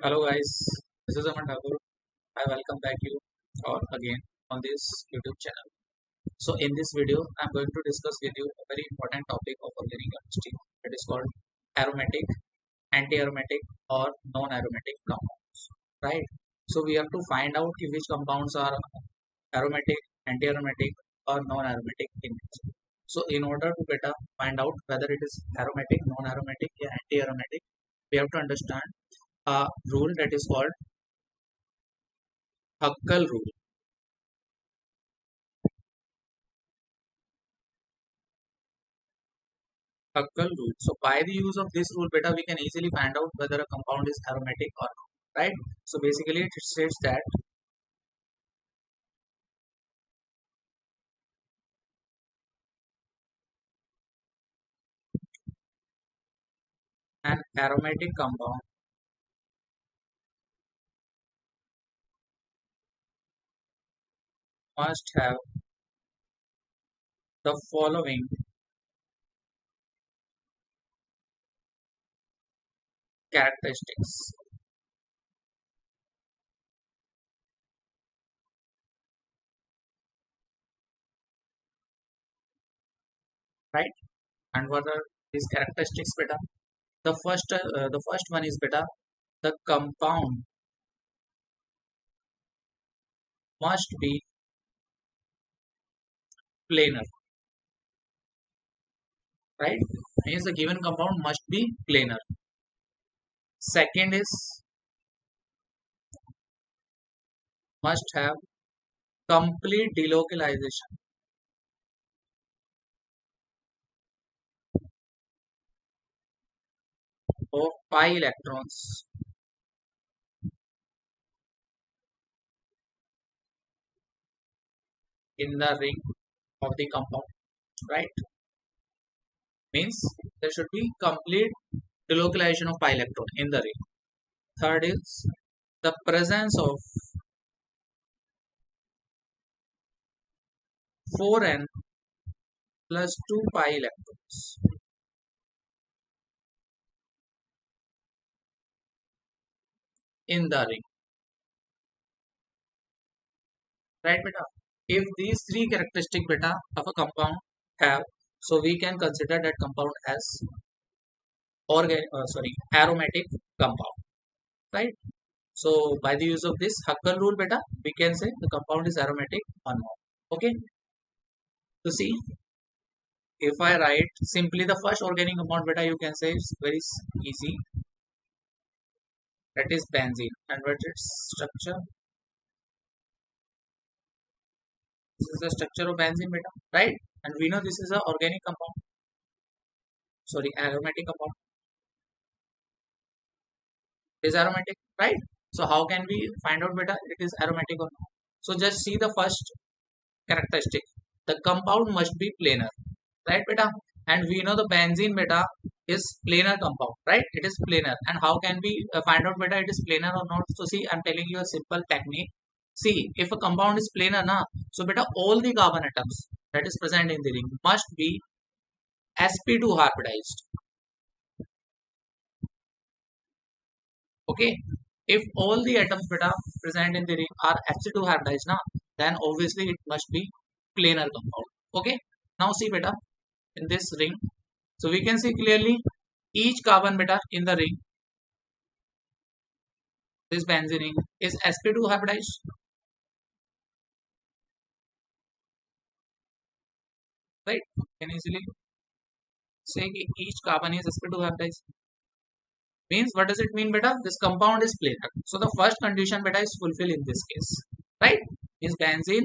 Hello guys, this is Aman Thakur. I welcome back you all again on this YouTube channel. So in this video, I'm going to discuss with you a very important topic of organic chemistry. It is called aromatic, anti-aromatic or non-aromatic compounds. Right? So we have to find out which compounds are aromatic, anti-aromatic or non-aromatic in nature. So in order to better find out whether it is aromatic, non-aromatic or anti-aromatic, we have to understand a rule that is called Huckel rule. Huckel rule. So by the use of this rule, beta, we can easily find out whether a compound is aromatic or not. Right? So basically, it states that an aromatic compound must have the following characteristics. Right? And what are these characteristics, beta? The first one is beta. The compound must be planar. Right? Means the given compound must be planar. Second is must have complete delocalization of pi electrons in the ring of the compound. Right? Means there should be complete delocalization of pi electron in the ring. Third is the presence of 4n plus 2 pi electrons in the ring. Right, beta? If these three characteristic beta of a compound have, so we can consider that compound as aromatic compound. Right? So by the use of this Huckel rule beta, we can say the compound is aromatic or not. Okay. So see, if I write simply the first organic compound beta, you can say it's very easy. That is benzene. And what its structure? This is the structure of benzene beta, right? And we know this is an organic compound. Sorry, aromatic compound. It is aromatic, right? So how can we find out beta it is aromatic or not? So just see the first characteristic. The compound must be planar, right beta? And we know the benzene beta is planar compound, right? It is planar. And how can we find out beta it is planar or not? So see, I'm telling you a simple technique. See, if a compound is planar na, so beta all the carbon atoms that is present in the ring must be sp2 hybridized. Okay, if all the atoms beta present in the ring are sp2 hybridized na, then obviously it must be planar compound. Okay, now see beta in this ring. So we can see clearly each carbon beta in the ring, this benzene ring, is sp2 hybridized. Right? You can easily say each carbon is sp2 hybridized. Means what does it mean beta? This compound is planar. So the first condition beta is fulfilled in this case. Right? Means benzene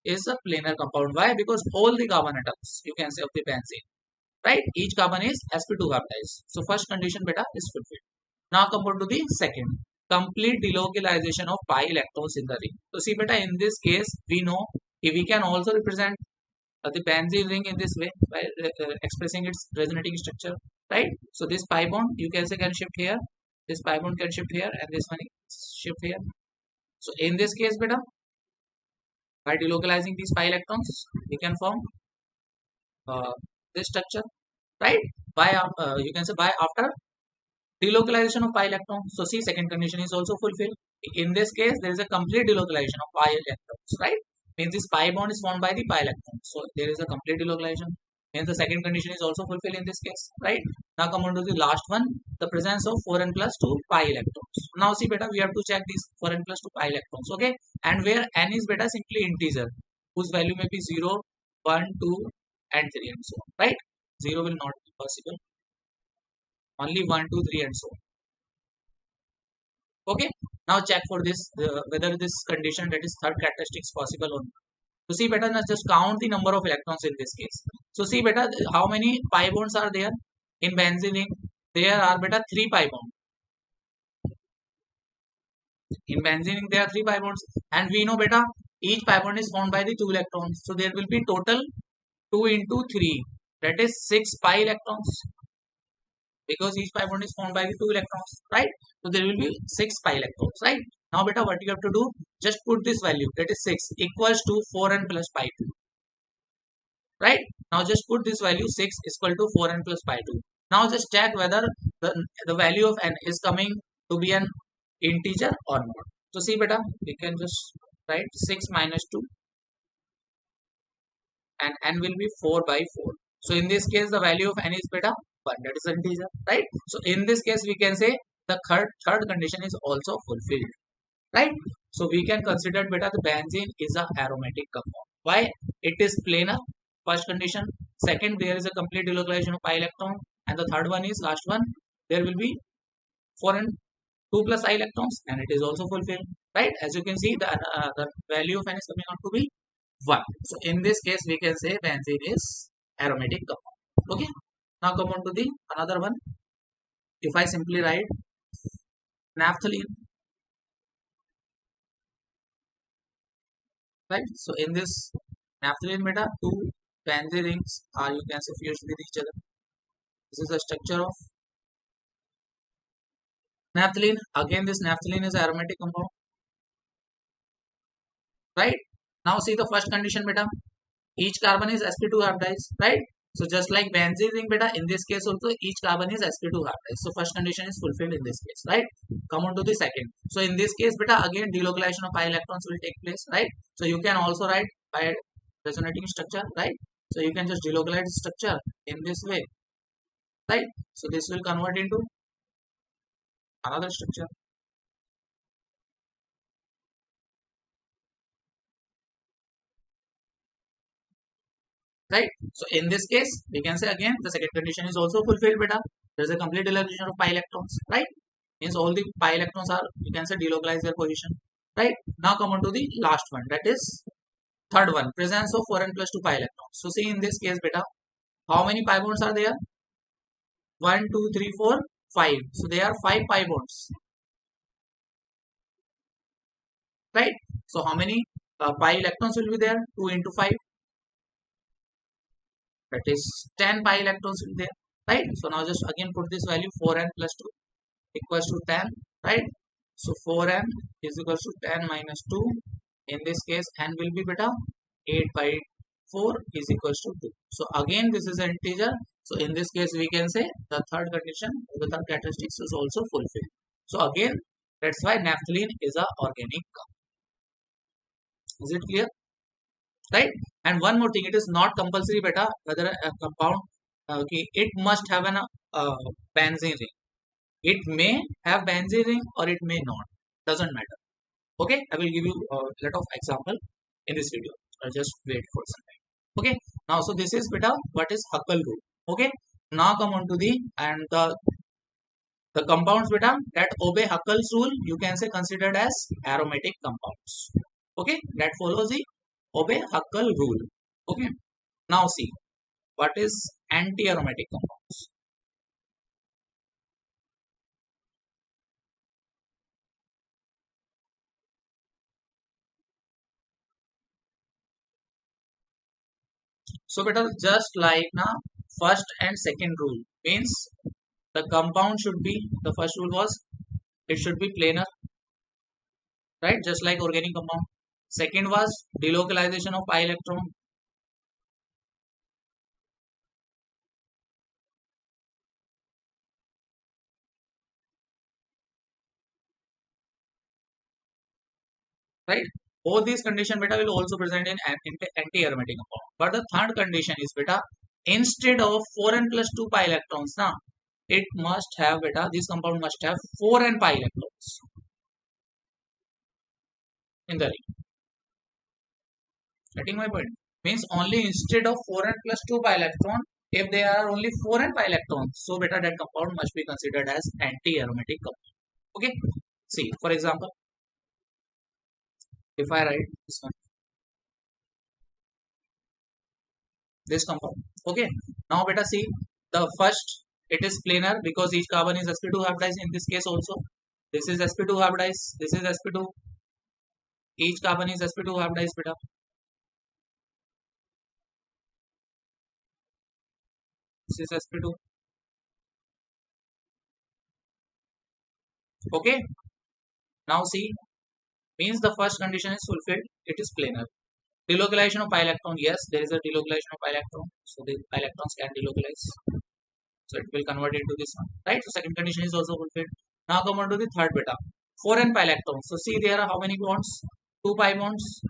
is a planar compound. Why? Because all the carbon atoms, you can say, of the benzene, right? Each carbon is sp2 hybridized. So first condition beta is fulfilled. Now come on to the second. Complete delocalization of pi electrons in the ring. So see beta, in this case, we know if we can also represent the benzene ring in this way by expressing its resonating structure, right? So this pi bond, you can say, can shift here. This pi bond can shift here and this one shift here. So in this case beta, by delocalizing these pi electrons, we can form this structure, right? By you can say by after delocalization of pi electron. So see, second condition is also fulfilled. In this case, there is a complete delocalization of pi electrons, right? Means this pi bond is formed by the pi electron. So there is a complete delocalization. Hence the second condition is also fulfilled in this case, right? Now come on to the last one, the presence of 4n plus 2 pi electrons. Now see beta, we have to check these 4n plus 2 pi electrons, okay? And where n is beta simply integer, whose value may be 0, 1, 2, and 3 and so on, right? 0 will not be possible. Only 1, 2, 3 and so on. Okay, now check for this whether this condition, that is third characteristic, is possible or not. So see beta, now just count the number of electrons in this case. So see beta, how many pi bonds are there in benzene ring? There are beta 3 pi bonds. In benzene ring there are 3 pi bonds, and we know beta each pi bond is formed by the 2 electrons. So there will be total 2 into 3, that is 6 pi electrons, because each pi bond is formed by the 2 electrons, right? So there will be 6 pi electrons, right? Now beta, what you have to do, just put this value, that is 6 equals to 4n plus pi 2, right? Now just put this value 6 is equal to 4n plus pi 2. Now just check whether the value of n is coming to be an integer or not. So see beta, we can just write 6 minus 2, and n will be 4 by 4. So in this case, the value of n is beta 1, that is integer, right? So in this case, we can say the third condition is also fulfilled, right? So we can consider beta the benzene is a aromatic compound. Why? It is planar, first condition. Second, there is a complete delocalization of pi electron, and the third one is last one. There will be 4 and 2 plus I electrons, and it is also fulfilled, right? As you can see, the value of n is coming out to be 1. So in this case, we can say benzene is aromatic compound. Okay. Now come on to the another one. If I simply write naphthalene, right? So in this naphthalene beta, two benzene rings are, you can say, fused with each other. This is the structure of naphthalene. Again, this naphthalene is aromatic compound, right? Now see the first condition beta. Each carbon is sp2 hybridized, right? So just like benzene ring beta, in this case also each carbon is sp2 hybridized. So first condition is fulfilled in this case, right? Come on to the second. So in this case beta, again delocalization of pi electrons will take place, right? So you can also write by resonating structure, right? So you can just delocalize structure in this way, right? So this will convert into another structure, right? So in this case, we can say again the second condition is also fulfilled beta. There is a complete delocalization of pi electrons, right? Means all the pi electrons are, you can say, delocalize their position, right? Now come on to the last one, that is third one, presence of 4n plus 2 pi electrons. So see in this case beta, how many pi bonds are there? 1, 2, 3, 4, 5. So there are 5 pi bonds, right? So how many pi electrons will be there? 2 into 5, that is 10 pi electrons will be there, right? So now just again put this value 4n plus 2 equals to 10, right? So 4n is equals to 10 minus 2. In this case, n will be beta 8 by 4 is equals to 2. So again, this is an integer. So in this case, we can say the third condition, the third characteristics is also fulfilled. So again, that's why naphthalene is a organic compound. Is it clear? Right? And one more thing, it is not compulsory beta whether a compound, okay, it must have an benzene ring. It may have benzene ring or it may not. Doesn't matter. Okay, I will give you a lot of example in this video. I'll just wait for some time. Okay, now so this is beta what is Huckel rule. Okay, now come on to the compounds beta that obey Huckel's rule, you can say considered as aromatic compounds. Okay, that follows the obey Huckel rule. Okay, now see what is anti-aromatic compounds. So beta, just like now first and second rule means the compound should be, the first rule was it should be planar, right? Just like organic compound. Second was delocalization of pi electron. right? Both these condition beta will also present in anti-aromatic compound. But the third condition is beta, instead of 4n plus 2 pi electrons, now it must have beta, this compound must have 4n pi electrons in the ring. Getting my point? Means only instead of 4n plus 2 pi electron, if there are only 4n pi electrons, so beta that compound must be considered as anti-aromatic compound. Okay. See, for example, if I write this one, this compound. Okay. Now beta see, the first, it is planar because each carbon is sp2 hybridized in this case also. This is sp2 hybridized. This is sp2. Each carbon is sp2 hybridized beta. This is sp2. Okay. Now see, means the first condition is fulfilled. It is planar. Delocalization of pi electron. Yes, there is a delocalization of pi electron. So the pi electrons can delocalize. So it will convert into this one. Right. So second condition is also fulfilled. Now come on to the third beta. 4n pi electrons. So see there are how many bonds? 2 pi bonds.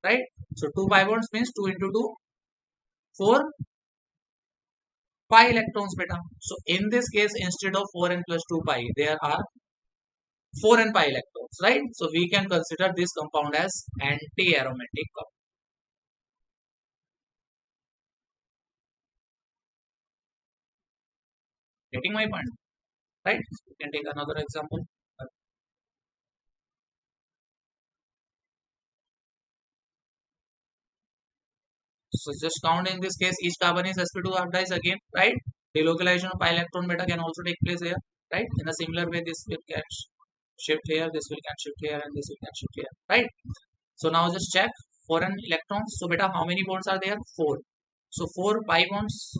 Right. So 2 pi bonds means 2 into 2, 4 pi electrons beta. So in this case, instead of 4n plus 2 pi, there are 4n pi electrons, right? So we can consider this compound as anti-aromatic compound. Getting my point, right? You can take another example. So just count in this case, each carbon is sp2 hybridized again, right? Delocalization of pi electron beta can also take place here, right? In a similar way, this will get shift here, this will get shift here, and this will get shift here, right? So now just check 4n electrons. So beta, how many bonds are there? 4. So 4 pi bonds.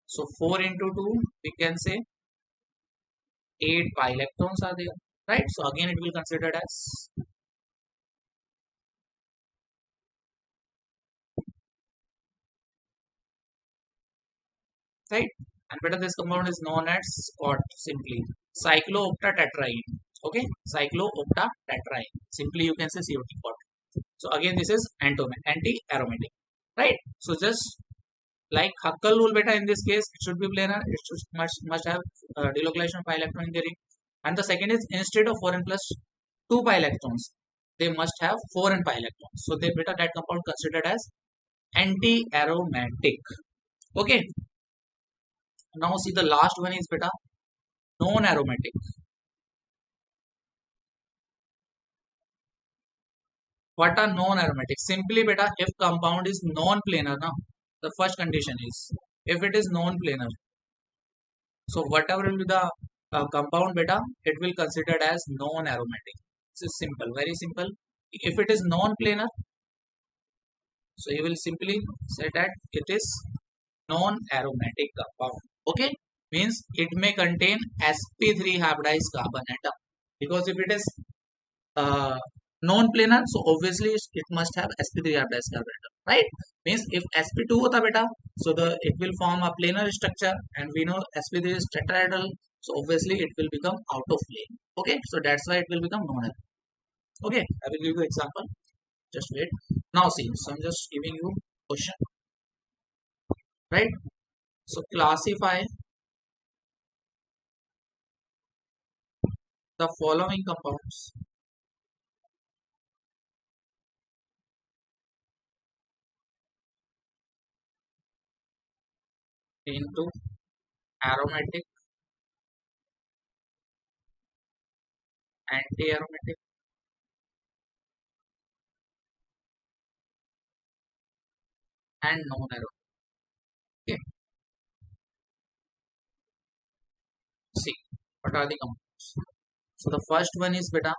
So 4 into 2, we can say 8 pi electrons are there, right? So again, it will considered as, right? And better this compound is known as what? Simply cyclooctatetraene. Okay, cyclooctatetraene. Simply you can say COT pot. So again, this is anti-aromatic, right? So just like Huckel rule beta, in this case, it should be planar. It should, must have delocalization of pi electron in the ring. And the second is, instead of 4n plus 2 pi electrons, they must have 4n pi electrons. So they beta that compound considered as anti-aromatic. Okay. Now see the last one is beta non-aromatic. What are non-aromatic? Simply beta, if compound is non-planar, now the first condition is if it is non-planar. So whatever will be the compound beta, it will considered as non-aromatic. This is simple, very simple. If it is non-planar, so you will simply say that it is non-aromatic compound. Okay, means it may contain sp3 hybridized carbon atom, because if it is uh, non-planar, so obviously it must have sp3 hybridized carbon atom, right? Means if sp2 hota beta, so the it will form a planar structure, and we know sp3 is tetrahedral, so obviously it will become out of plane. Okay, so that's why it will become non-aromatic. Okay, I will give you example. Just wait. Now see, so I'm just giving you question, right? So classify the following compounds into aromatic, anti-aromatic, and non-aromatic. Okay, see what are the compounds. So the first one is beta.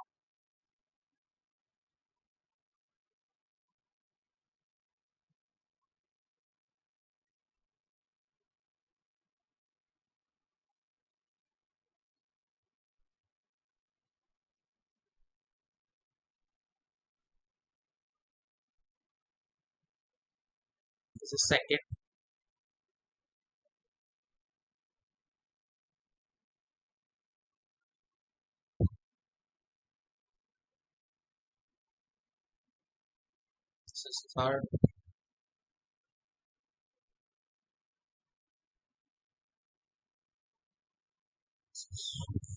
This is second. This is third,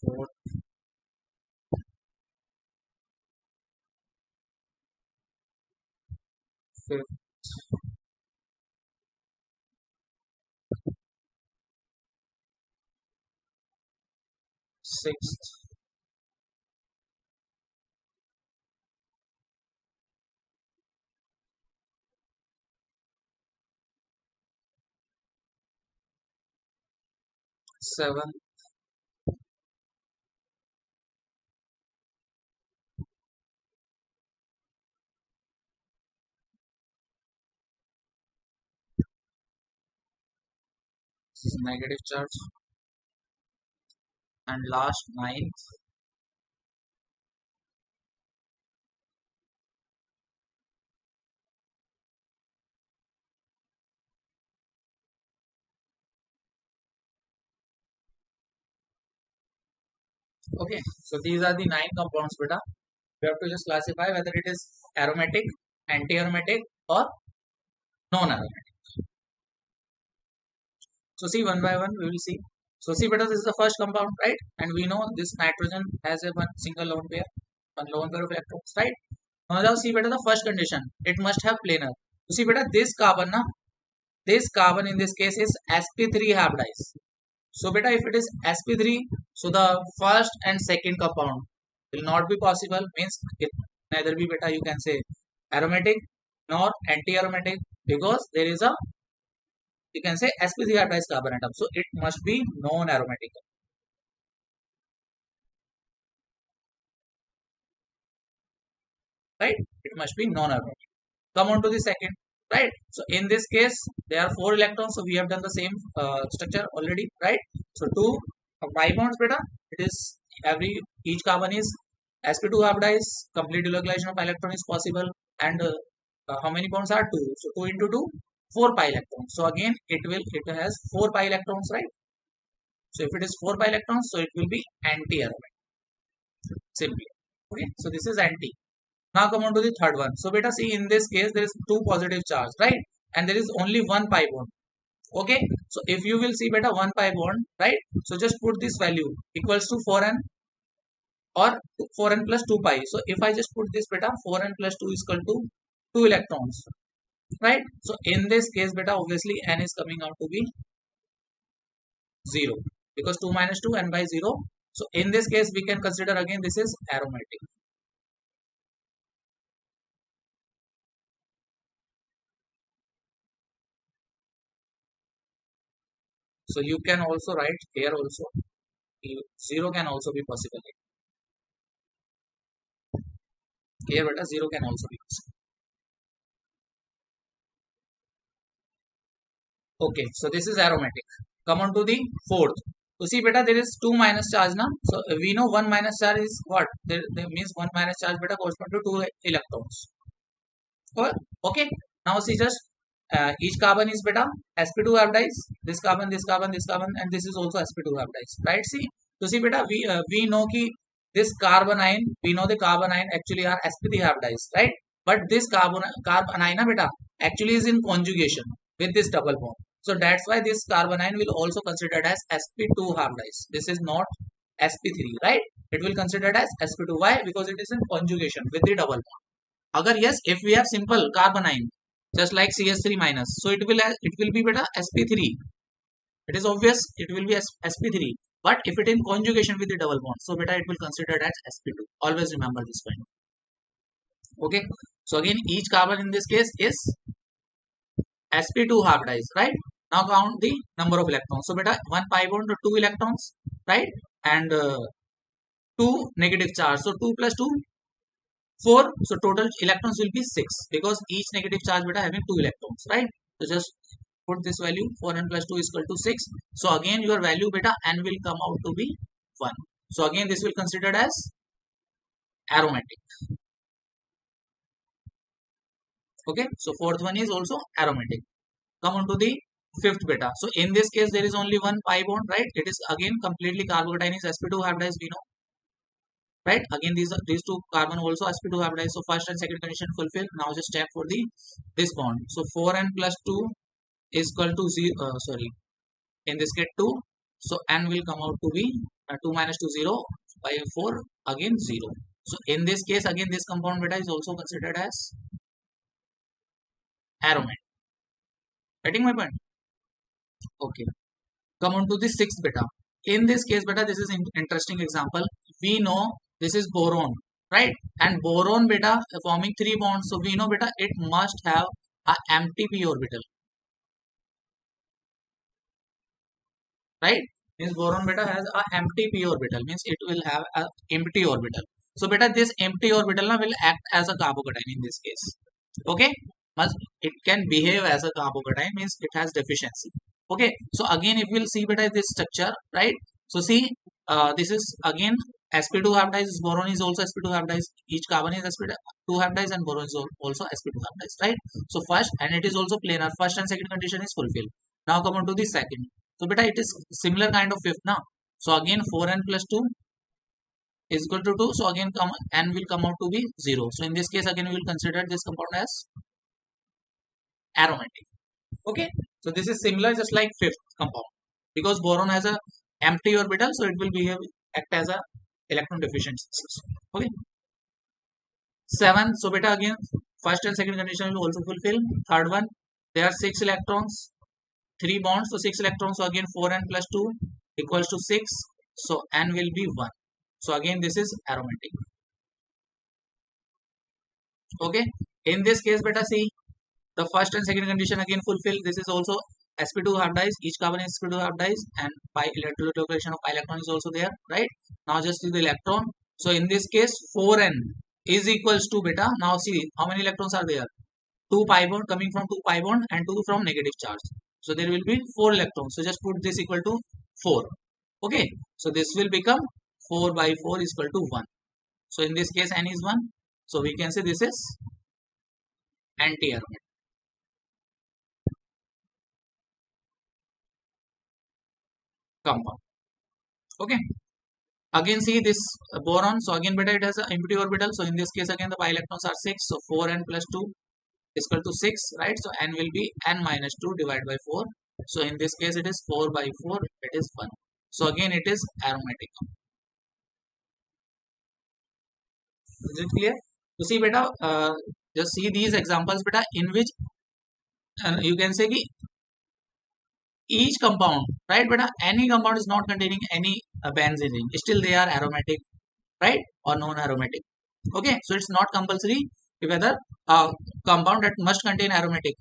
fourth, fifth, sixth, seventh, this is negative charge, and last ninth. Okay, so these are the nine compounds, beta. We have to just classify whether it is aromatic, anti-aromatic, or non-aromatic. So see one by one we will see. So see beta, this is the first compound, right? And we know this nitrogen has a one single lone pair, one lone pair of electrons, right? Now see beta, the first condition, it must have planar. So see beta, this carbon na, this carbon in this case is sp3 hybridized. So beta, if it is sp3, so the first and second compound will not be possible, means it neither be beta, you can say aromatic nor anti-aromatic, because there is a, you can say sp3 hybridized carbon atom, so it must be non-aromatic, right? It must be non-aromatic. Come on to the second, right? So in this case there are four electrons, so we have done the same structure already, right? So two pi bonds beta, it is every each carbon is sp2 hybridized, complete delocalization of electron is possible, and how many bonds are two? So 2 into 2, 4 pi electrons. So again it has 4 pi electrons, right? So if it is 4 pi electrons, so it will be anti-aromatic simply. Okay, so this is anti. Now come on to the third one. So beta, see in this case there is two positive charge, right? And there is only one pi bond. Okay, so if you will see beta, one pi bond, right? So just put this value equals to 4n or 4n plus 2 pi. So if I just put this beta, 4n plus 2 is equal to 2 electrons, right? So in this case beta, obviously n is coming out to be 0, because 2 minus 2 n by 0. So in this case we can consider again this is aromatic. So you can also write here also 0 can also be possible. Here beta, 0 can also be possible. Okay, so this is aromatic. Come on to the fourth. So see beta, there is 2 minus charge now. So we know 1 minus charge is what? There means 1 minus charge beta correspond to 2 electrons. Okay, now see just each carbon is beta sp2 hybridized. This carbon, this carbon, this carbon, and this is also sp2 hybridized, right? See, so see beta, we know ki this carbon ion, we know the carbon ion actually are sp3 hybridized, right? But this carbon ion beta actually is in conjugation with this double bond. So that's why this carbon ion will also considered as sp2 hybridized. This is not sp3, right? It will considered as sp2. Why? Because it is in conjugation with the double bond. Agar yes, if we have simple carbon ion just like cs3 minus, so it will be beta sp3. It is obvious it will be sp3, but if it in conjugation with the double bond, so beta it will consider as sp2. Always remember this point. Okay, so again each carbon in this case is sp2 hybridized, right? Now count the number of electrons. So beta, one pi bond, 2 electrons, right? And 2 negative charge, so 2 plus 2, 4. So total electrons will be 6, because each negative charge beta having 2 electrons, right? So just put this value 4n plus 2 is equal to 6. So again your value beta n will come out to be 1. So again this will considered as aromatic. Okay, so fourth one is also aromatic. Come on to the fifth beta. So in this case there is only one pi bond, right? It is again completely carbon is sp2 hybridized, we know. right? Again, these two carbon also sp2 hybridized. So first and second condition fulfilled. Now just check for the this bond. So 4n plus 2 is equal to 0. Sorry, in this case 2. So n will come out to be 2 minus 2 0 by 4 again 0. So in this case again this compound beta is also considered as aromatic. Getting my point? Okay. Come on to the sixth beta. In this case beta, this is interesting example. We know this is boron, right? And boron beta forming three bonds. So we know beta it must have a empty p orbital, right? Means boron beta has a empty p orbital, means it will have a empty orbital. So beta this empty orbital na will act as a carbocation in this case. Okay, must it can behave as a carbocation, means it has deficiency. Okay, so again if we'll see beta this structure, right? So see, this is again sp2 hybridized, boron is also sp2 hybridized, each carbon is sp2 hybridized and boron is also sp2 hybridized, right? So first, and it is also planar, first and second condition is fulfilled. Now come on to the second. So beta it is similar kind of fifth now. So again 4n plus 2 is equal to 2. So again come n will come out to be 0. So in this case again we will consider this compound as aromatic. Okay, so this is similar just like fifth compound, because boron has a empty orbital, so it will behave act as a electron deficient species. Okay, 7. So beta again first and second condition will also fulfill. Third one, there are 6 electrons, 3 bonds, so 6 electrons. So again 4n plus 2 equals to 6. So n will be 1. So again this is aromatic. Okay, in this case beta see, the first and second condition again fulfilled. This is also sp2 hybridized, each carbon is sp2 hybridized, and pi electronegative of pi electron is also there, right? Now just see the electron. So in this case 4n is equals to beta. Now see how many electrons are there. 2 pi bond coming from 2 pi bond and 2 from negative charge. So there will be 4 electrons. So just put this equal to 4. Okay, so this will become 4 by 4 is equal to 1. So in this case n is 1. So we can say this is anti-aromatic compound. Okay, again see this boron. So again beta it has an empty orbital. So in this case again the pi electrons are 6. So 4n plus 2 is equal to 6, right? So n will be n minus 2 divided by 4. So in this case it is 4 by 4, it is 1. So again it is aromatic. Is it clear? So see beta, just see these examples beta, in which you can say ki each compound, right beta, any compound is not containing any benzene ring, still they are aromatic, right, or non-aromatic. Okay, so it's not compulsory whether a compound that must contain aromatic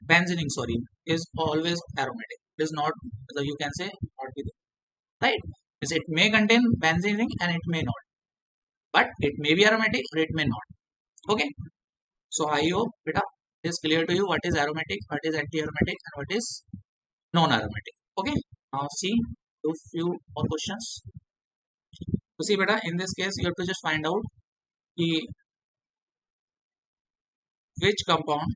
benzene ring, sorry, is always aromatic. It is not, so you can say not be there, right? Means it may contain benzene ring and it may not, but it may be aromatic or it may not. Okay, so I hope beta is clear to you what is aromatic, what is anti-aromatic, and what is non-aromatic. Okay, now see a few more questions. So see beta, in this case you have to just find out the which compound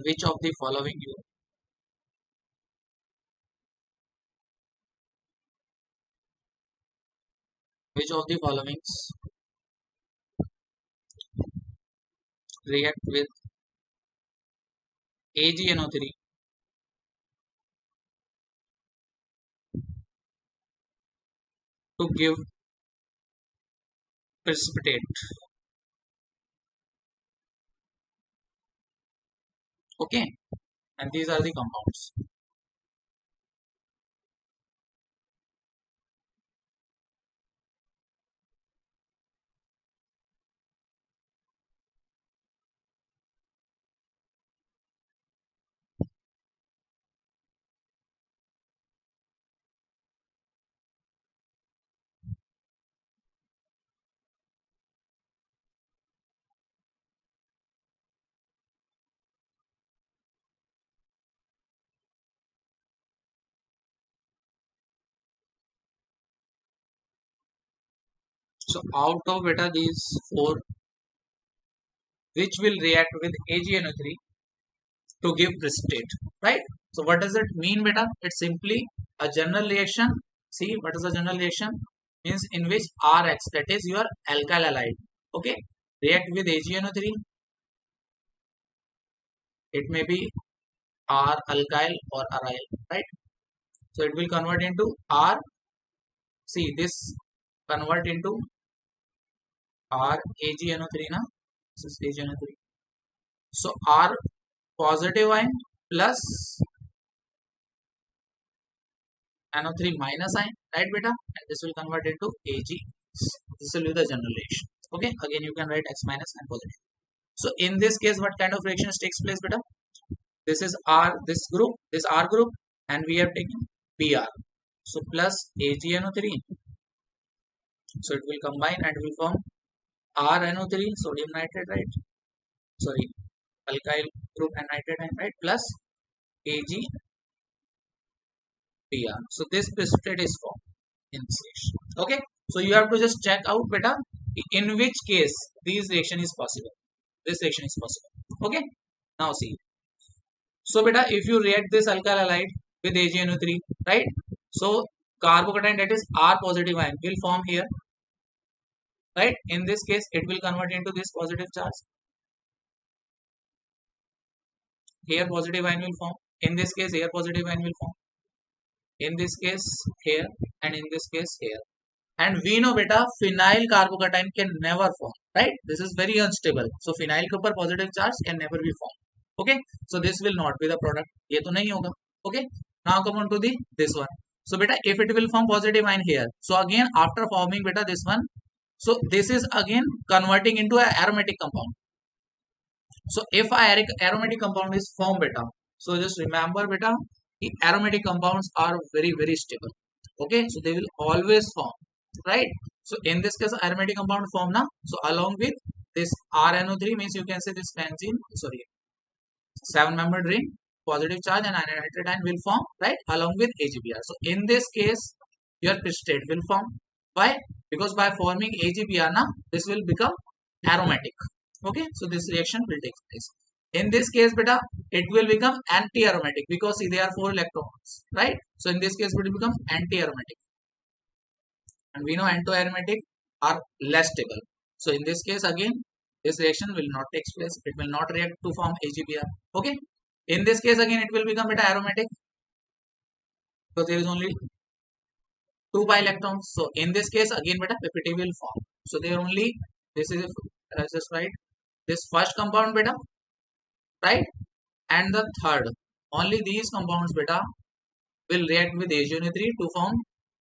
which of the following you which of the followings react with AgNO3 to give precipitate. Okay, and these are the compounds. So out of beta these four, which will react with AgNO3 to give precipitate, right? So what does it mean, beta? It's simply a general reaction. See, what is a general reaction? Means in which Rx, that is your alkyl halide, okay, react with AgNO3. It may be R alkyl or aryl, right? So it will convert into R. See, this convert into R AgNO3 na. This is AgNO3. So R positive ion plus NO3 minus ion, right beta? And this will convert into Ag. This will be the general reaction. Okay, again you can write X minus and positive. So in this case, what kind of reactions takes place, beta? This is R, this R group, and we have taken Br. So plus AgNO3. So it will combine and will form RNO3, sodium nitrate, right? Sorry, alkyl group and nitrate ion, right? Plus AgBr. So this precipitate is formed in this reaction. Okay, so you have to just check out, beta, in which case this reaction is possible. This reaction is possible. Okay, now see. So beta, if you react this alkyl halide with AgNO3, right? So carbocation, that is R positive ion, will form here, right? In this case, it will convert into this positive charge. Here positive ion will form. In this case, here positive ion will form. In this case, here, and in this case, here. And we know beta, phenyl carbocation can never form, right? This is very unstable. So phenyl के ऊपर positive charge can never be formed. Okay, so this will not be the product. ये तो नहीं होगा. Okay, now come on to the this one. So beta, if it will form positive ion here, so again after forming beta this one, so this is again converting into an aromatic compound. So if a aromatic compound is formed beta, so just remember beta, the aromatic compounds are very stable. Okay, so they will always form, right? So in this case, aromatic compound form now. So along with this RNO3 means you can say this benzene, sorry, 7-membered ring, positive charge and nitrate ion will form, right? Along with AgBr. So in this case, your precipitate will form. Why? Because by forming AgBr now, this will become aromatic. Okay, so this reaction will take place. In this case, beta, it will become anti-aromatic because see, there are 4 electrons, right? So in this case, it will become anti-aromatic. And we know anti-aromatic are less stable. So in this case, again, this reaction will not take place. It will not react to form AgBr. Okay. In this case, again, it will become beta aromatic. So there is only 2 pi electrons. So in this case, again, beta ppt will form. So there only this is let's just write this first compound beta, right? And the third. Only these compounds beta will react with AgNO3 to form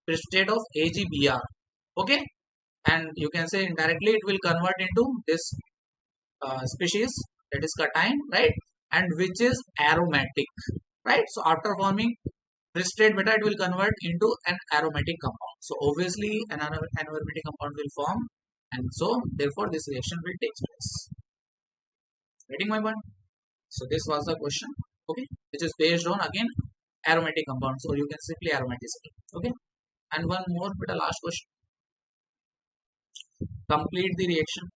precipitate of AgBr. Okay, and you can say indirectly it will convert into this species, that is cation, right? And which is aromatic, right? So after forming precipitate beta, it will convert into an aromatic compound. So obviously an aromatic compound will form, and so therefore this reaction will take place. Getting my point? So this was the question, okay, which is based on again aromatic compounds, or you can simply aromaticity. Okay, and one more bit, a last question. Complete the reaction.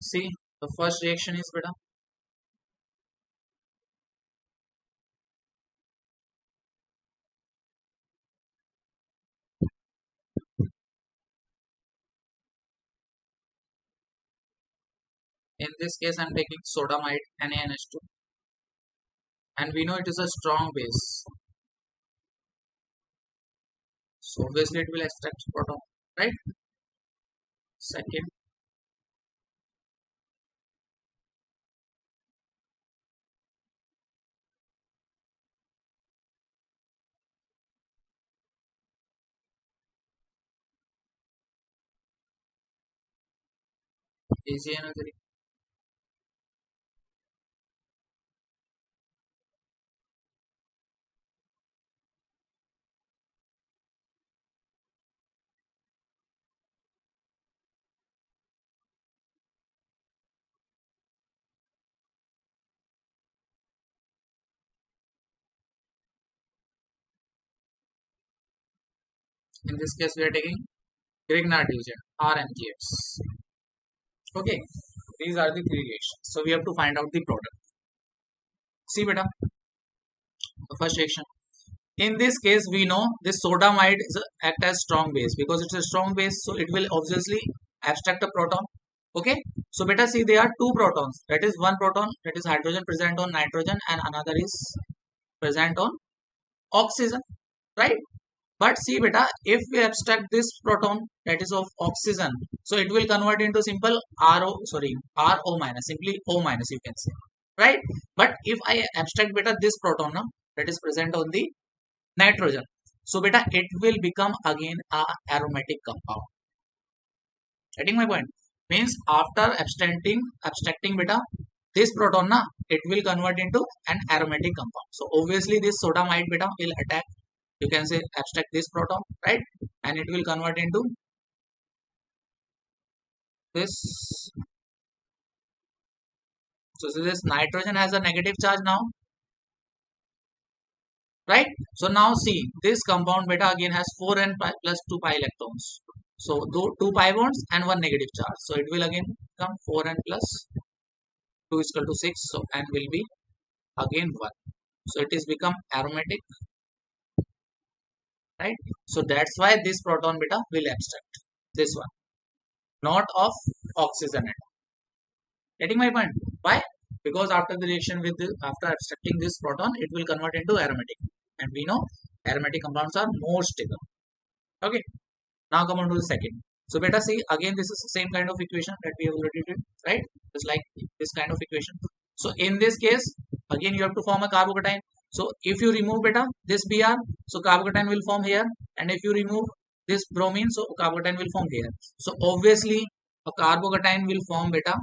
See, the first reaction is beta. In this case, I'm taking sodamide NaNH2, and we know it is a strong base. So obviously it will extract proton, right? Second, AgNO3. In this case, we are taking Grignard region, RMGX. Okay, these are the three reactions. So we have to find out the product. See, beta, the first reaction. In this case, we know this soda might act as strong base because it's a strong base, so it will obviously abstract a proton. Okay, so beta see there are two protons. That is one proton, that is hydrogen present on nitrogen, and another is present on oxygen, right? But see beta, if we abstract this proton that is of oxygen, so it will convert into simple RO minus, simply O minus you can say, right? But if I abstract beta this proton now, that is present on the nitrogen, so beta it will become again a aromatic compound. Getting my point? Means after abstracting beta this proton na, it will convert into an aromatic compound. So obviously this sodamide beta will attack, you can say abstract this proton, right? And it will convert into this. So this nitrogen has a negative charge now, right? So now see this compound beta again has 4n plus 2 pi electrons. So 2 pi bonds and 1 negative charge. So it will again become 4n plus 2 is equal to 6. So n will be again 1. So it is become aromatic, right? So that's why this proton beta will abstract this one, not of oxygen atom. Getting my point? Why? Because after the reaction with after abstracting this proton, it will convert into aromatic, and we know aromatic compounds are more stable. Okay. Now come on to the second. So beta see again this is the same kind of equation that we have already did, right? It's like this kind of equation. So in this case, again you have to form a carbocation. So if you remove beta this Br, so carbocation will form here, and if you remove this bromine, so carbocation will form here. So obviously a carbocation will form beta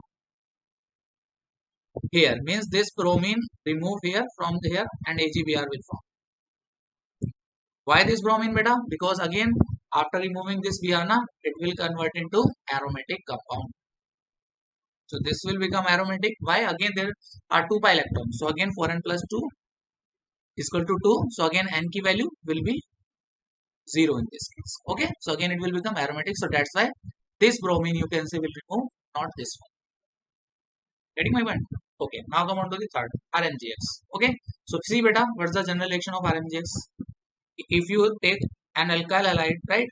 here. Means this bromine remove here from here, and AgBr will form. Why this bromine beta? Because again after removing this Br, it will convert into aromatic compound. So this will become aromatic. Why? Again there are 2 pi electrons. So again 4n plus 2 is equal to 2. So again n key value will be 0 in this case. Okay. So again it will become aromatic. So that's why this bromine you can say will remove, not this one. Getting my point? Okay. Now come on to the third, RMGX. Okay. So see beta, what's the general reaction of RMGX? If you take an alkyl halide, right?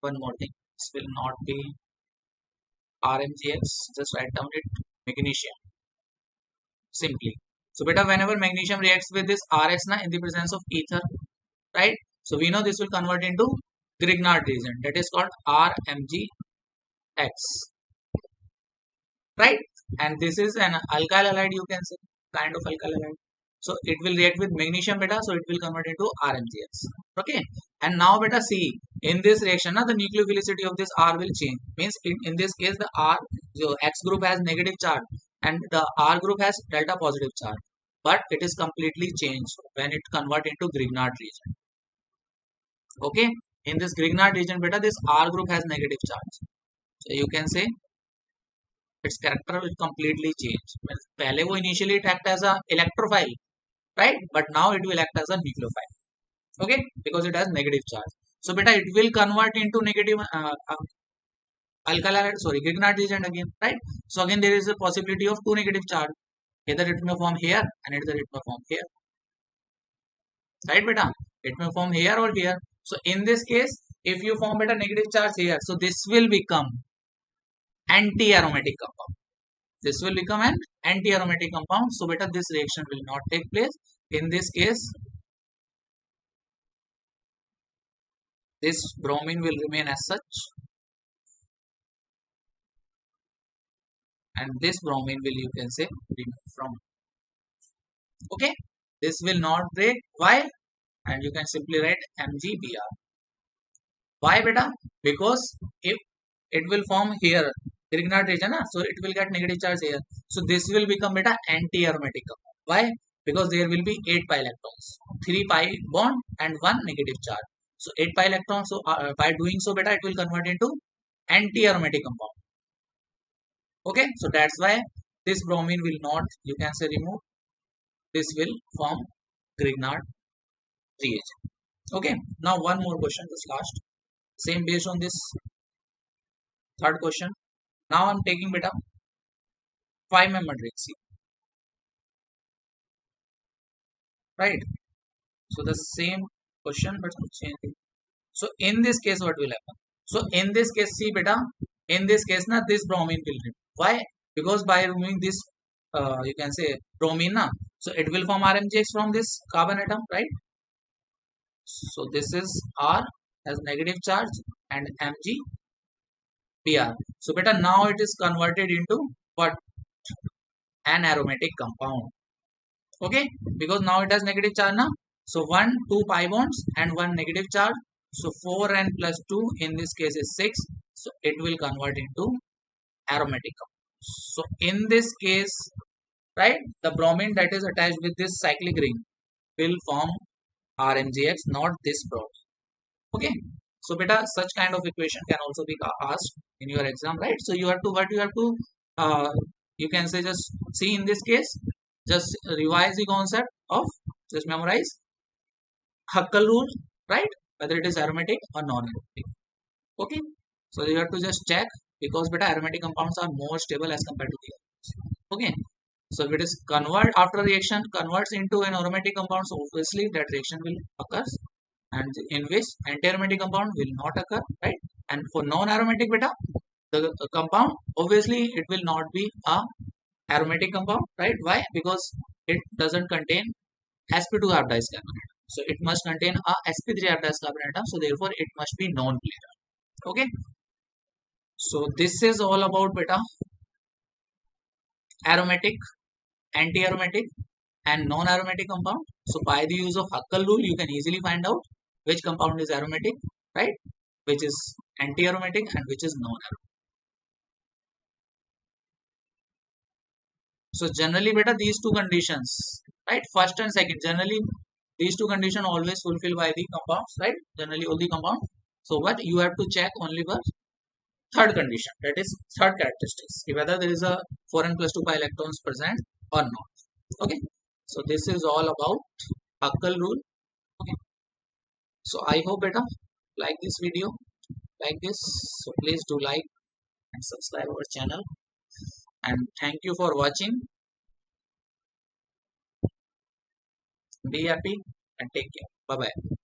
One more thing. This will not be RMGX. Just write down it. Magnesium. Simply. So beta, whenever magnesium reacts with this RX in the presence of ether, right? So we know this will convert into Grignard region. That is called RMGX, right? And this is an alkyl halide, you can say, kind of alkyl halide. So it will react with magnesium beta, so it will convert into RMGX. Okay. And now beta see, in this reaction, the nucleophilicity of this R will change. Means in this case, the R, the X group has negative charge and the R group has delta positive charge. But it is completely changed when it convert into Grignard region. Okay. In this Grignard region beta, this R group has negative charge. So you can say its character will completely change. पहले वो initially it act as a electrophile, right? But now it will act as a nucleophile. Okay, because it has negative charge. So beta it will convert into negative alkyl halide, sorry, Grignard region again, right? So again there is a possibility of two negative charge. Either it may form here and either it may form here. Right beta? It may form here or here. So in this case, if you form beta negative charge here, so this will become anti-aromatic compound. This will become an anti-aromatic compound. So beta this reaction will not take place. In this case, this bromine will remain as such, and this bromine will, you can say, remove from. Okay, this will not break. Why? And you can simply write MgBr. Why beta? Because if it will form here Grignard region, so it will get negative charge here. So this will become beta anti-aromatic compound. Why? Because there will be 8 pi electrons, 3 pi bond and 1 negative charge. So 8 pi electrons. So by doing so beta, it will convert into anti-aromatic compound. Okay, so that's why this bromine will not, you can say, remove. This will form Grignard reagent. Okay, now one more question, this last. Same based on this third question. Now I'm taking beta 5-member ring C, right? So the same question but I'm changing. So in this case, what will happen? So in this case, see beta, in this case, na this bromine will remove. Why? Because by removing this, you can say bromine, na, so it will form RMGX from this carbon atom, right? So this is R as negative charge and Mg Br. So beta, now it is converted into what? An aromatic compound. Okay, because now it has negative charge now. So 1 2 pi bonds and 1 negative charge. So 4n plus 2 in this case is 6. So it will convert into aromatic compound. So in this case, right, the bromine that is attached with this cyclic ring will form RMGX, not this bromine. Okay, so beta, such kind of equation can also be asked in your exam, right? So you have to, what you have to, uh, you can say, just see in this case, just revise the concept of, just memorize Huckel rule, right? Whether it is aromatic or non-aromatic. Okay, so you have to just check, because beta aromatic compounds are more stable as compared to the others. Okay, so if it is convert after reaction converts into an aromatic compound, so obviously that reaction will occur, and in which anti-aromatic compound will not occur, right? And for non-aromatic beta, the compound obviously it will not be a aromatic compound, right? Why? Because it doesn't contain sp2 hybridized carbon atom. So it must contain a sp3 hybridized carbon atom. So therefore it must be non-polar. Okay. So this is all about beta aromatic, anti-aromatic, and non-aromatic compound. So by the use of Huckel rule, you can easily find out which compound is aromatic, right? Which is anti-aromatic and which is non-aromatic. So generally, beta, these two conditions, right? First and second, generally these two conditions always fulfilled by the compounds, right? Generally all the compounds. So what you have to check only for third condition, that is third characteristics, whether there is a 4n plus 2 pi electrons present or not. Okay. So this is all about Huckel rule. Okay. So I hope beta like this video, like this. So please do like and subscribe our channel. And thank you for watching. Be happy and take care. Bye bye.